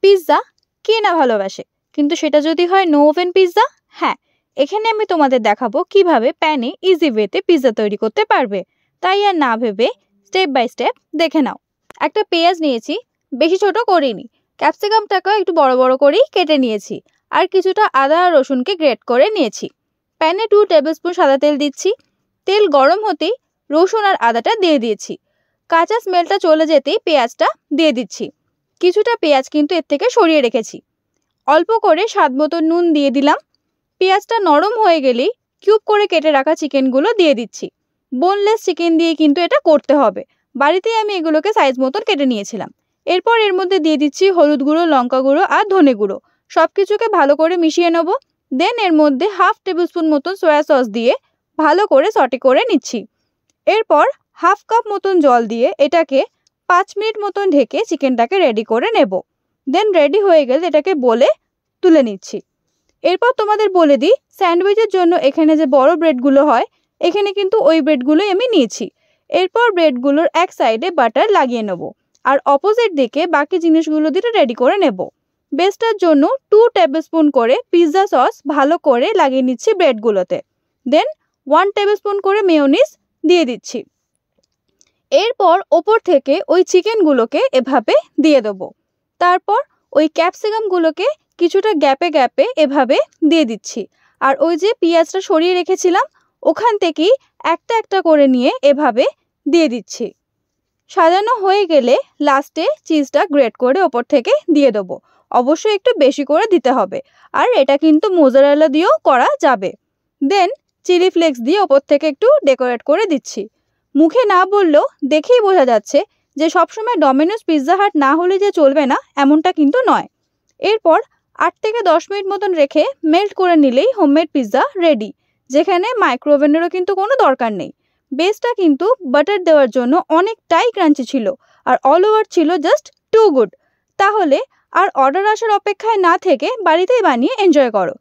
Pizza কে না ভালোবাসে, কিন্তু সেটা যদি হয় নো ওভেন পিৎজা। হ্যাঁ, এখানে আমি তোমাদের দেখাবো কিভাবে প্যানে ইজি ওয়েতে পিৎজা তৈরি করতে পারবে। তাই আর না ভেবে স্টেপ বাই স্টেপ দেখে নাও। একটা পেঁয়াজ নিয়েছি, বেশি ছোট করিনি। ক্যাপসিকামটাকেও একটু বড় বড় করেই কেটে নিয়েছি। আর কিছুটা আদা আর রসুনকে গ্রেট করে নিয়েছি। প্যানে 2 টেবিলস্পুন সাদা তেল দিচ্ছি। তেল গরম হতেই রসুন আর আদাটা দিয়ে দিয়েছি। কাঁচা স্মেলটা চলে যেতেই পেঁয়াজটা দিয়ে দিচ্ছি। কিছুটা পেঁয়াজ কিন্তু এর থেকে সরিয়ে রেখেছি। অল্প করে স্বাদ মতো নুন দিয়ে দিলাম। পেঁয়াজটা নরম হয়ে গেলেই কিউব করে কেটে রাখা চিকেনগুলো দিয়ে দিচ্ছি। বোনলেস চিকেন দিয়ে কিন্তু এটা করতে হবে। বাড়িতেই আমি এগুলোকে সাইজ মতন কেটে নিয়েছিলাম। এরপর এর মধ্যে দিয়ে দিচ্ছি হলুদ গুঁড়ো, লঙ্কা গুঁড়ো আর ধনে গুঁড়ো। সব কিছুকে ভালো করে মিশিয়ে নেব। দেন এর মধ্যে 1/2 টেবিলস্পুন মতন সয়া সস দিয়ে ভালো করে সটে করে নিচ্ছি। এরপর 1/2 কাপ মতন জল দিয়ে এটাকে 5 মিনিট মতন ঢেকে চিকেনটাকে রেডি করে নেব। দেন রেডি হয়ে গেলে এটাকে বলে তুলে নিচ্ছি। এরপর তোমাদের বলে দিই, স্যান্ডউইচের জন্য এখানে যে বড় ব্রেডগুলো হয়, এখানে কিন্তু ওই ব্রেডগুলোই আমি নিয়েছি। এরপর ব্রেডগুলোর এক সাইডে বাটার লাগিয়ে নেব আর অপোজিট দিকে বাকি জিনিসগুলো দিয়ে রেডি করে নেব। বেসটার জন্য 2 টেবিলস্পুন করে পিৎজা সস ভালো করে লাগিয়ে নিচ্ছি ব্রেডগুলোতে। দেন 1 টেবিলস্পুন করে মেয়োনিজ দিয়ে দিচ্ছি। এরপর ওপর থেকে ওই চিকেনগুলোকে এভাবে দিয়ে দেবো। তারপর ওই ক্যাপসিকামগুলোকে কিছুটা গ্যাপে গ্যাপে এভাবে দিয়ে দিচ্ছি। আর ওই যে পেঁয়াজটা সরিয়ে রেখেছিলাম ওখান থেকেই একটা একটা করে নিয়ে এভাবে দিয়ে দিচ্ছি। সাজানো হয়ে গেলে লাস্টে চিজটা গ্রেট করে ওপর থেকে দিয়ে দেবো। অবশ্যই একটু বেশি করে দিতে হবে। আর এটা কিন্তু মোজারেলা দিয়েও করা যাবে। দেন চিলি ফ্লেক্স দিয়ে ওপর থেকে একটু ডেকোরেট করে দিচ্ছি। মুখে না বললেও দেখেই বোঝা যাচ্ছে যে সবসময় ডমিনোস পিৎজা হাট না হলে যে চলবে না এমনটা কিন্তু নয়। এরপর 8 থেকে 10 মিনিট মতন রেখে মেল্ট করে নিলেই হোমমেড পিৎজা রেডি, যেখানে মাইক্রোওভেনেরও কিন্তু কোনো দরকার নেই। বেসটা কিন্তু বাটার দেওয়ার জন্য অনেকটাই ক্রাঞ্চি ছিল আর অল ওভার ছিল জাস্ট টু গুড। তাহলে আর অর্ডার আসার অপেক্ষায় না থেকে বাড়িতেই বানিয়ে এনজয় করো।